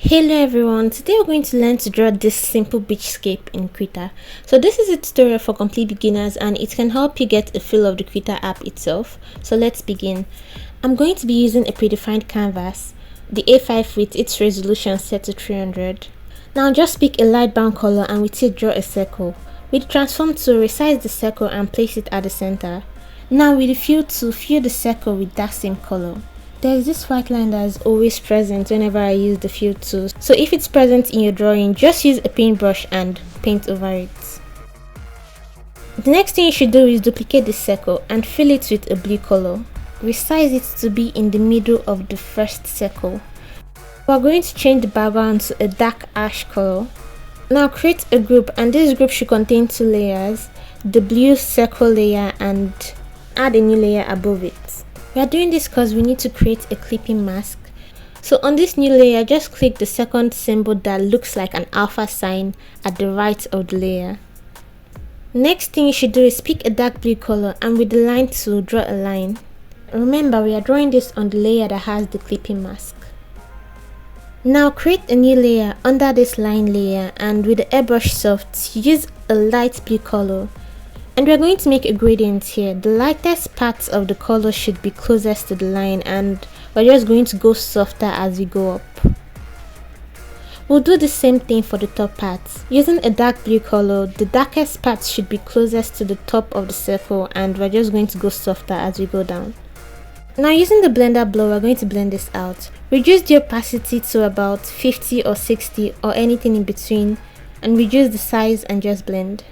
Hello everyone, today we're going to learn to draw this simple beachscape in Krita. So this is a tutorial for complete beginners and it can help you get a feel of the Krita app itself. So let's begin. I'm going to be using a predefined canvas, the A5 with its resolution set to 300. Now just pick a light brown color and with it draw a circle. With the transform tool, resize the circle and place it at the center. Now with the fill tool, fill the circle with that same color. There is this white line that is always present whenever I use the fill tool. So if it's present in your drawing, just use a paintbrush and paint over it. The next thing you should do is duplicate the circle and fill it with a blue color. Resize it to be in the middle of the first circle. We are going to change the background to a dark ash color. Now create a group, and this group should contain two layers, the blue circle layer and add a new layer above it. We are doing this because we need to create a clipping mask. So on this new layer, just click the second symbol that looks like an alpha sign at the right of the layer. Next thing you should do is pick a dark blue color and with the line tool draw a line. Remember, we are drawing this on the layer that has the clipping mask. Now create a new layer under this line layer and with the airbrush soft, use a light blue color. And we are going to make a gradient here. The lightest parts of the color should be closest to the line and we're just going to go softer as we go up. We'll do the same thing for the top parts. Using a dark blue color, the darkest parts should be closest to the top of the circle and we're just going to go softer as we go down. Now using the blender blower, we're going to blend this out. Reduce the opacity to about 50 or 60 or anything in between and reduce the size and just blend.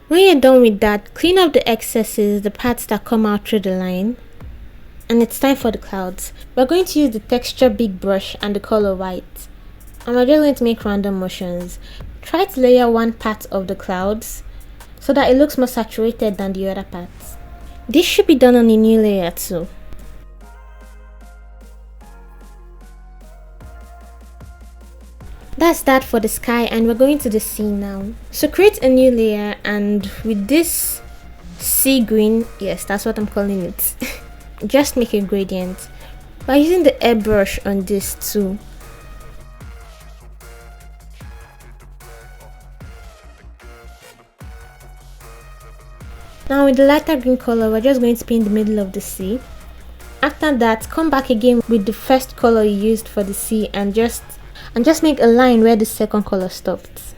When you're done with that, clean up the excesses, the parts that come out through the line. And it's time for the clouds. We're going to use the texture big brush and the color white. And we're just going to make random motions. Try to layer one part of the clouds so that it looks more saturated than the other parts. This should be done on a new layer too. That's that for the sky, and we're going to the sea now. So create a new layer and with this sea green, yes, that's what I'm calling it, just make a gradient by using the airbrush on this too. Now with the lighter green color, we're just going to paint the middle of the sea. After that, come back again with the first color you used for the sea and just make a line where the second color stopped.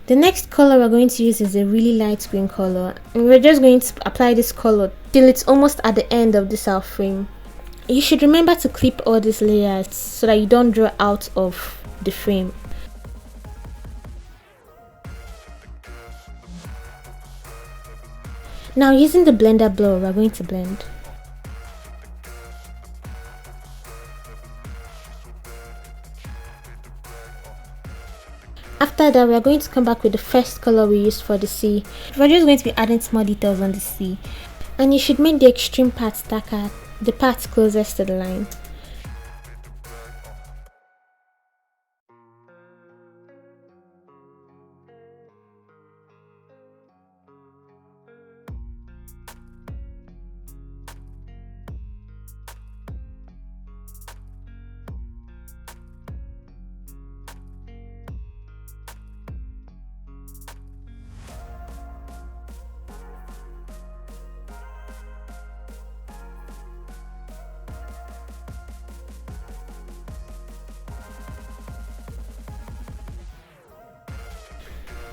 The next color we're going to use is a really light green color, and we're just going to apply this color till it's almost at the end of this our frame. You should remember to clip all these layers so that you don't draw out of the frame. Now using the blender blower, we're going to blend. After that, we're going to come back with the first color we used for the sea. We're just going to be adding small details on the sea. And you should make the extreme parts darker, the parts closest to the line.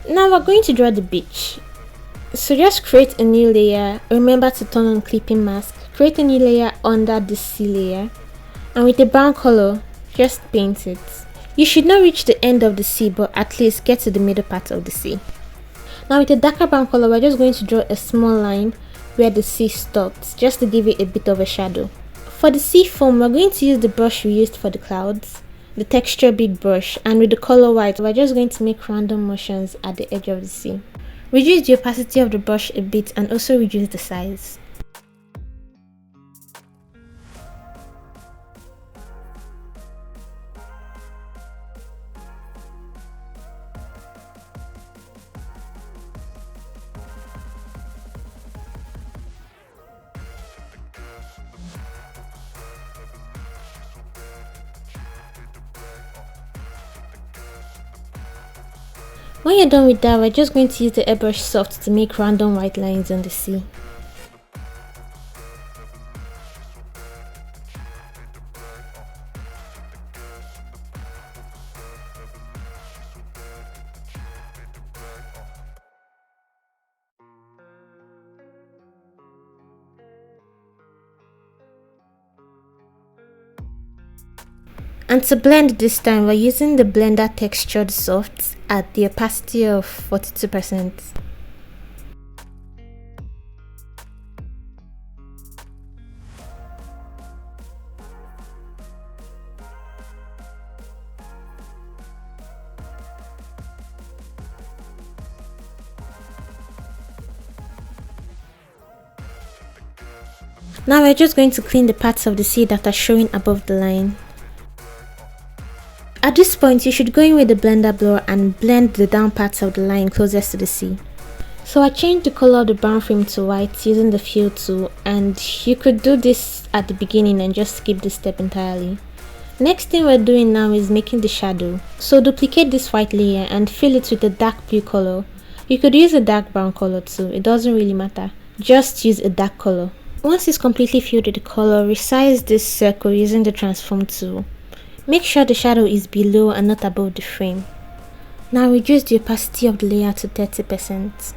Now we're going to draw the beach. So just create a new layer. Remember to turn on clipping mask. Create a new layer under the sea layer. And with a brown color, just paint it. You should not reach the end of the sea, but at least get to the middle part of the sea. Now with a darker brown color, we're just going to draw a small line where the sea stops, just to give it a bit of a shadow. For the sea foam, we're going to use the brush we used for the clouds, the texture big brush, and with the color white, we're just going to make random motions at the edge of the sea. Reduce the opacity of the brush a bit and also reduce the size. When you're done with that, we're just going to use the airbrush soft to make random white lines on the sea. And to blend this time, we're using the blender textured soft at the opacity of 42%. Now we're just going to clean the parts of the sea that are showing above the line. At this point, you should go in with the blender blower and blend the down parts of the line closest to the sea. So I changed the color of the brown frame to white using the fill tool, and you could do this at the beginning and just skip this step entirely. Next thing we're doing now is making the shadow. So duplicate this white layer and fill it with a dark blue color. You could use a dark brown color too, it doesn't really matter. Just use a dark color. Once it's completely filled with the color, resize this circle using the transform tool. Make sure the shadow is below and not above the frame. Now reduce the opacity of the layer to 30%.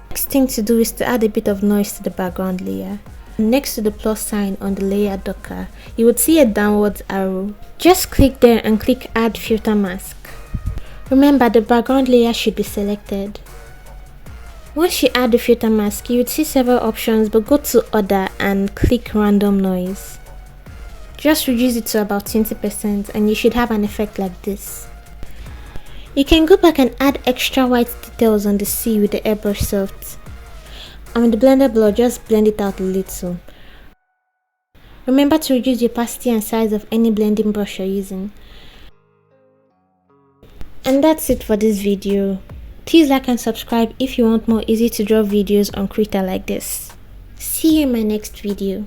Next thing to do is to add a bit of noise to the background layer. Next to the plus sign on the layer docker, you would see a downwards arrow. Just click there and click add filter mask. Remember, the background layer should be selected. Once you add the filter mask, you would see several options, but go to other and click random noise. Just reduce it to about 20% and you should have an effect like this. You can go back and add extra white details on the sea with the airbrush soft. And with the blender blower, just blend it out a little. Remember to reduce the opacity and size of any blending brush you're using. And that's it for this video. Please like and subscribe if you want more easy to draw videos on Krita like this. See you in my next video.